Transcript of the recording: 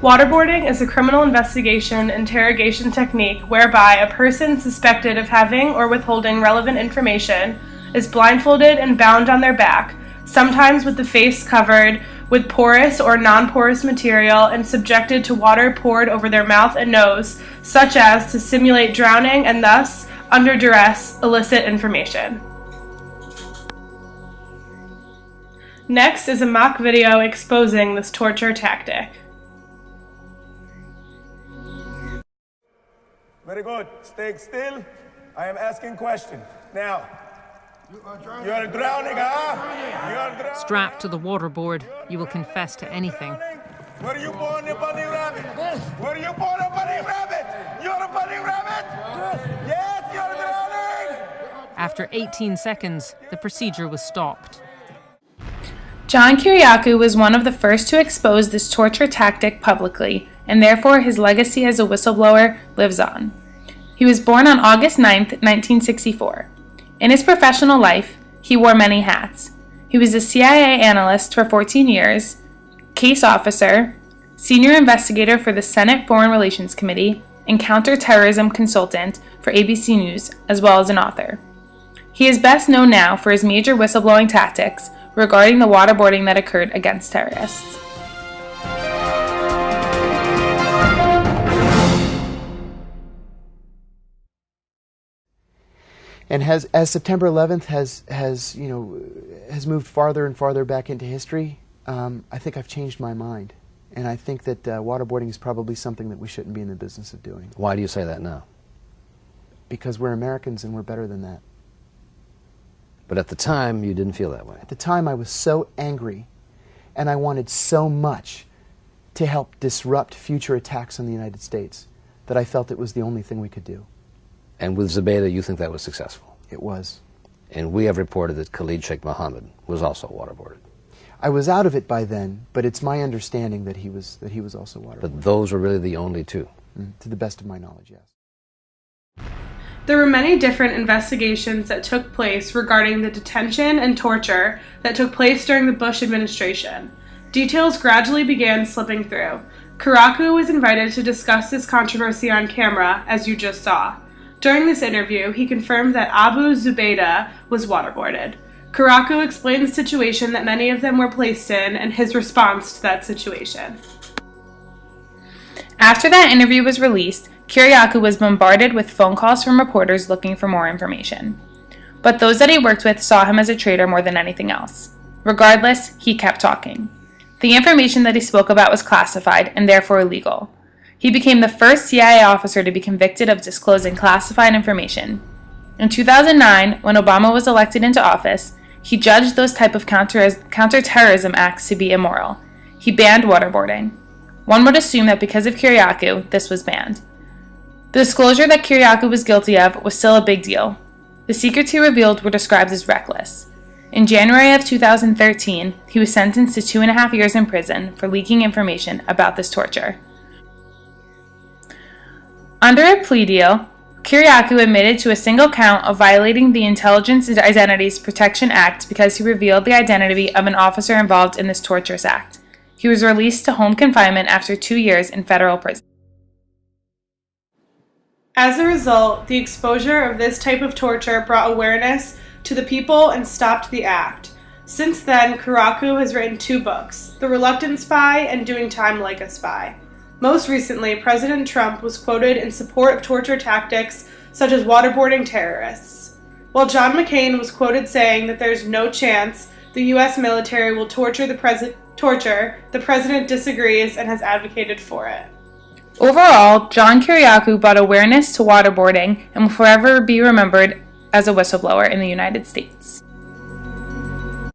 Waterboarding is a criminal investigation interrogation technique whereby a person suspected of having or withholding relevant information is blindfolded and bound on their back, sometimes with the face covered with porous or non-porous material, and subjected to water poured over their mouth and nose, such as to simulate drowning and thus, under duress, elicit information. Next is a mock video exposing this torture tactic. Very good. Stay still. I am asking questions. Now, you are drowning, huh? You are drowning. Strapped to the waterboard, you will confess to anything. Were you born a bunny rabbit? Were you born a bunny rabbit? You're a bunny rabbit? Yes, you're drowning! After 18 seconds, the procedure was stopped. John Kiriakou was one of the first to expose this torture tactic publicly, and therefore his legacy as a whistleblower lives on. He was born on August 9, 1964. In his professional life, he wore many hats. He was a CIA analyst for 14 years, case officer, senior investigator for the Senate Foreign Relations Committee, and counterterrorism consultant for ABC News, as well as an author. He is best known now for his major whistleblowing tactics regarding the waterboarding that occurred against terrorists. And as September 11th has moved farther and farther back into history, I think I've changed my mind, and I think that waterboarding is probably something that we shouldn't be in the business of doing. Why do you say that now? Because we're Americans and we're better than that. But at the time, you didn't feel that way. At the time, I was so angry, and I wanted so much to help disrupt future attacks on the United States that I felt it was the only thing we could do. And with Zubaydah, you think that was successful? It was. And we have reported that Khalid Sheikh Mohammed was also waterboarded. I was out of it by then, but it's my understanding that he was also waterboarded. But those were really the only two? To the best of my knowledge, yes. There were many different investigations that took place regarding the detention and torture that took place during the Bush administration. Details gradually began slipping through. Kiriakou was invited to discuss this controversy on camera, as you just saw. During this interview, he confirmed that Abu Zubaydah was waterboarded. Kiriakou explained the situation that many of them were placed in and his response to that situation. After that interview was released, Kiriakou was bombarded with phone calls from reporters looking for more information. But those that he worked with saw him as a traitor more than anything else. Regardless, he kept talking. The information that he spoke about was classified and therefore illegal. He became the first CIA officer to be convicted of disclosing classified information. In 2009, when Obama was elected into office, he judged those type of counterterrorism acts to be immoral. He banned waterboarding. One would assume that because of Kiriakou, this was banned. The disclosure that Kiriakou was guilty of was still a big deal. The secrets he revealed were described as reckless. In January of 2013, he was sentenced to 2.5 years in prison for leaking information about this torture. Under a plea deal, Kiriakou admitted to a single count of violating the Intelligence and Identities Protection Act because he revealed the identity of an officer involved in this torturous act. He was released to home confinement after 2 years in federal prison. As a result, the exposure of this type of torture brought awareness to the people and stopped the act. Since then, Kiriakou has written 2 books, The Reluctant Spy and Doing Time Like a Spy. Most recently, President Trump was quoted in support of torture tactics such as waterboarding terrorists, while John McCain was quoted saying that there's no chance the U.S. military will torture the president disagrees and has advocated for it. Overall, John Kiriakou brought awareness to waterboarding and will forever be remembered as a whistleblower in the United States.